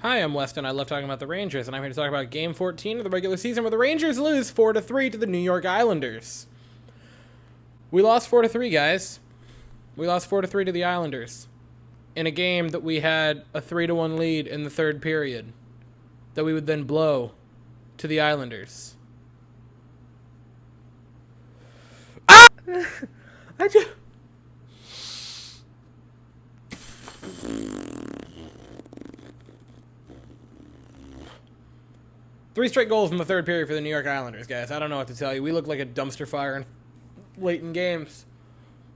Hi, I'm Weston. I love talking about the Rangers, and I'm here to talk about Game 14 of the regular season where the Rangers lose 4-3 to the New York Islanders. We lost 4-3, guys. We lost 4-3 to the Islanders in a game that we had a 3-1 lead in the third period that we would then blow to the Islanders. Ah! I just... Three straight goals in the third period for the New York Islanders, guys. I don't know what to tell you. We look like a dumpster fire in late in games.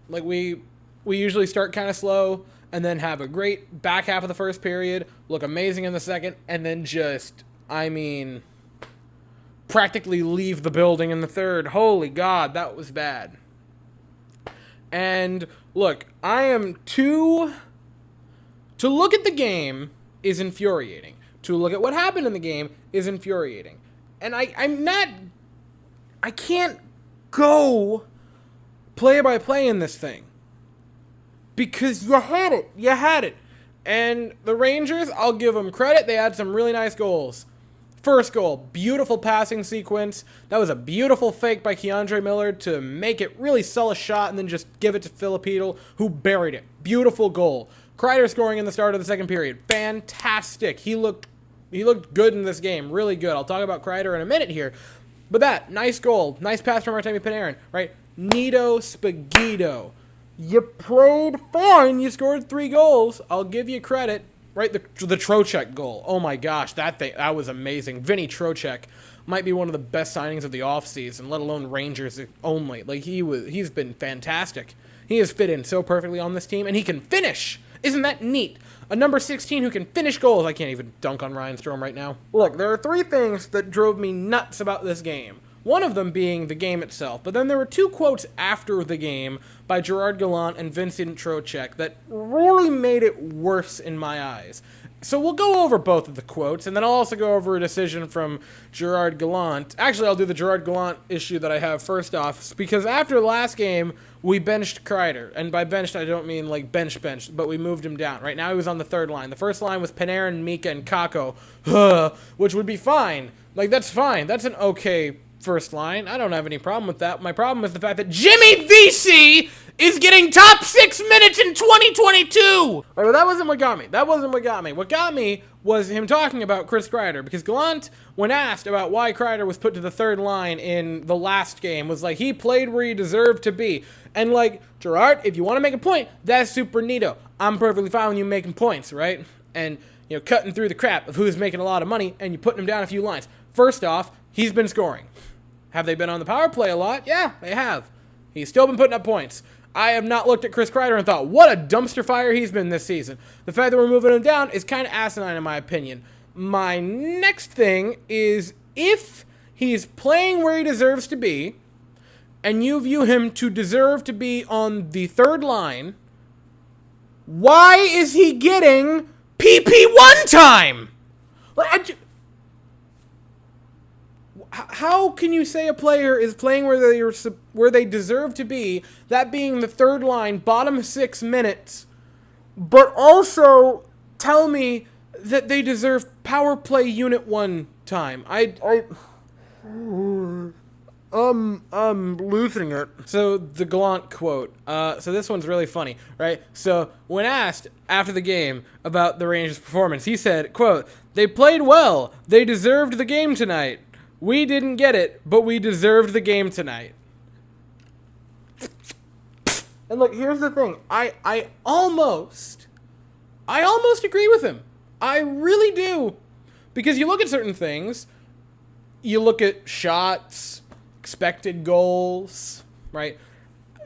Like, we usually start kind of slow and then have a great back half of the first period, look amazing in the second, and then just, practically leave the building in the third. Holy God, that was bad. And, look, to look at the game is infuriating. To look at what happened in the game is infuriating. And I can't go play by play in this thing. Because you had it. And the Rangers, I'll give them credit. They had some really nice goals. First goal, beautiful passing sequence. That was a beautiful fake by Keandre Miller to make it really sell a shot and then just give it to Filipino, who buried it. Beautiful goal. Kreider scoring in the start of the second period. Fantastic. He looked good in this game. Really good. I'll talk about Kreider in a minute here. But that, nice goal. Nice pass from Artemi Panarin, right? Neato Spaghetti. You played fine. You scored 3 goals. I'll give you credit. Right, the Trocheck goal. Oh my gosh, that was amazing. Vinny Trocheck might be one of the best signings of the offseason, let alone Rangers only. Like, he's been fantastic. He has fit in so perfectly on this team, and he can finish. Isn't that neat? A number 16 who can finish goals. I can't even dunk on Ryan Strome right now. Look, there are 3 things that drove me nuts about this game. One of them being the game itself, but then there were 2 quotes after the game by Gerard Gallant and Vincent Trocheck that really made it worse in my eyes. So we'll go over both of the quotes, and then I'll also go over a decision from Gerard Gallant. Actually, I'll do the Gerard Gallant issue that I have first off, because after the last game, we benched Kreider. And by benched, I don't mean like benched, but we moved him down. Right now, he was on the third line. The first line was Panarin, Mika, and Kakko, which would be fine. Like, that's fine. That's an okay first line. I don't have any problem with that. My problem is the fact that Jimmy VC is getting top 6 minutes in 2022. Right, but that wasn't what got me. What got me was him talking about Chris Kreider, because Gallant, when asked about why Kreider was put to the third line in the last game, was like, he played where he deserved to be. And like, Gerard, if you want to make a point, that's super neato. I'm perfectly fine with you making points, right? And, you know, cutting through the crap of who's making a lot of money and you putting him down a few lines. First off, he's been scoring. Have they been on the power play a lot? Yeah, they have. He's still been putting up points. I have not looked at Chris Kreider and thought, what a dumpster fire he's been this season. The fact that we're moving him down is kind of asinine in my opinion. My next thing is, if he's playing where he deserves to be, and you view him to deserve to be on the third line, why is he getting PP1 time? How can you say a player is playing where they deserve to be, that being the third line, bottom 6 minutes, but also tell me that they deserve power play unit 1 time? I'm losing it. So the Gallant quote. So this one's really funny, right? So when asked after the game about the Rangers' performance, he said, quote, "They played well. They deserved the game tonight. We didn't get it, but we deserved the game tonight." And look, here's the thing. I almost agree with him. I really do. Because you look at certain things, you look at shots, expected goals, right?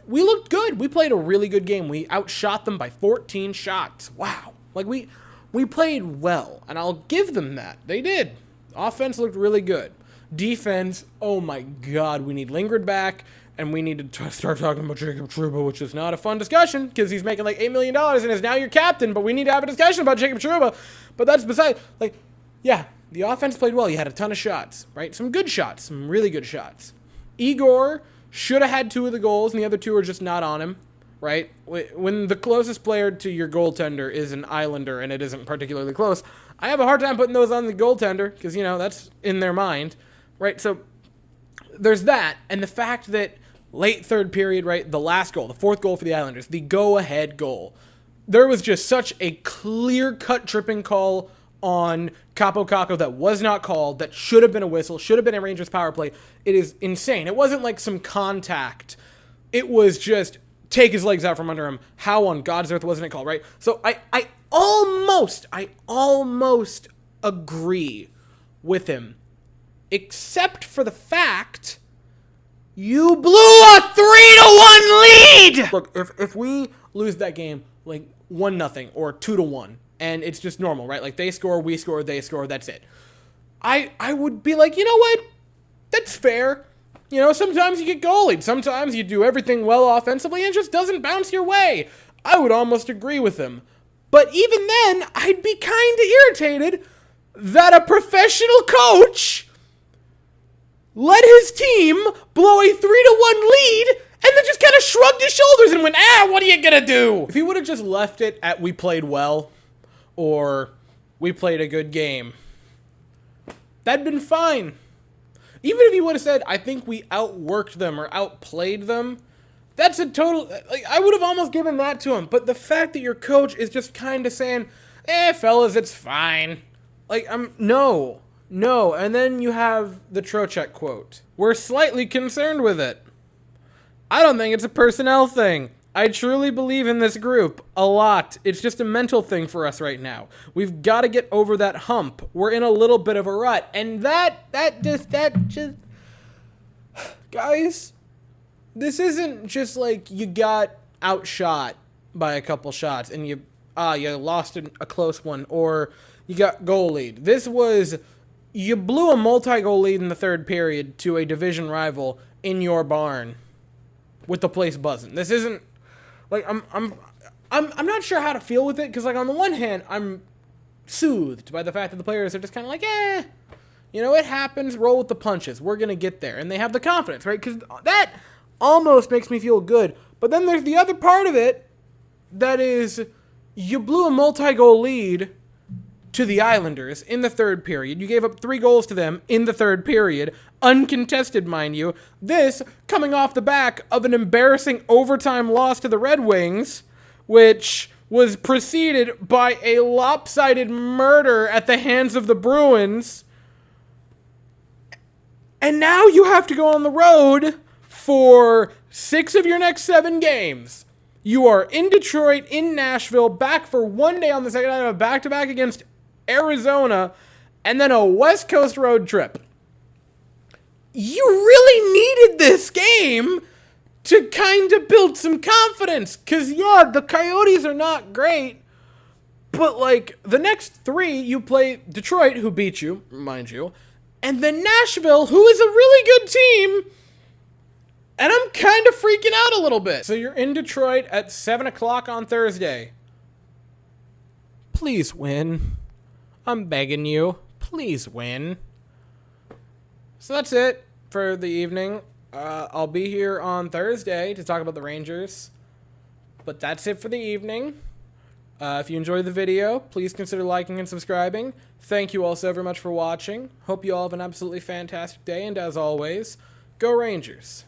We looked good. We played a really good game. We outshot them by 14 shots. Wow. Like, we played well, and I'll give them that. They did. Offense looked really good. Defense, oh my God, we need Lingard back, and we need to start talking about Jacob Trouba, which is not a fun discussion, because he's making like $8 million and is now your captain, but we need to have a discussion about Jacob Trouba. But that's beside, like, yeah, the offense played well. You had a ton of shots, right? Some good shots, some really good shots. Igor should have had 2 of the goals, and the other 2 are just not on him, right? When the closest player to your goaltender is an Islander, and it isn't particularly close, I have a hard time putting those on the goaltender because, you know, that's in their mind, right? So there's that, and the fact that late third period, right, the last goal, the fourth goal for the Islanders, the go-ahead goal, there was just such a clear-cut tripping call on Capo Caco that was not called, that should have been a whistle, should have been a Rangers power play. It is insane. It wasn't like some contact. It was just take his legs out from under him. How on God's earth wasn't it called, right? So I almost agree with him, except for the fact you blew a 3-1 lead. Look, if we lose that game like 1-0 or 2-1, and it's just normal, right? Like they score, we score, they score, that's it. I would be like, you know what? That's fair. You know, sometimes you get goalied. Sometimes you do everything well offensively and it just doesn't bounce your way. I would almost agree with him. But even then, I'd be kind of irritated that a professional coach let his team blow a 3-1 lead and then just kind of shrugged his shoulders and went, what are you going to do? If he would have just left it at we played well or we played a good game, that'd been fine. Even if he would have said, I think we outworked them or outplayed them, that's a total, like, I would have almost given that to him. But the fact that your coach is just kind of saying, fellas, it's fine. Like, no. And then you have the Trocheck quote. We're slightly concerned with it. I don't think it's a personnel thing. I truly believe in this group a lot. It's just a mental thing for us right now. We've got to get over that hump. We're in a little bit of a rut. And that just, guys, this isn't just like you got outshot by a couple shots and you lost a close one or you got goal lead. This was, you blew a multi-goal lead in the third period to a division rival in your barn with the place buzzing. This isn't, like, I'm not sure how to feel with it, because, like, on the one hand, I'm soothed by the fact that the players are just kind of like, you know, it happens, roll with the punches, we're going to get there, and they have the confidence, right, because that almost makes me feel good, but then there's the other part of it that is, you blew a multi-goal lead to the Islanders in the third period. You gave up 3 goals to them in the third period, uncontested, mind you. This coming off the back of an embarrassing overtime loss to the Red Wings, which was preceded by a lopsided murder at the hands of the Bruins. And now you have to go on the road for 6 of your next 7 games. You are in Detroit, in Nashville, back for 1 day on the second night of a back-to-back against Arizona, and then a West Coast road trip. You really needed this game to kind of build some confidence, because, yeah, the Coyotes are not great, but, like, the next 3, you play Detroit, who beat you, mind you, and then Nashville, who is a really good team, and I'm kind of freaking out a little bit. So you're in Detroit at 7 o'clock on Thursday. Please win. I'm begging you. Please win. So that's it for the evening. I'll be here on Thursday to talk about the Rangers. But that's it for the evening. If you enjoyed the video, please consider liking and subscribing. Thank you all so very much for watching. Hope you all have an absolutely fantastic day. And as always, go Rangers.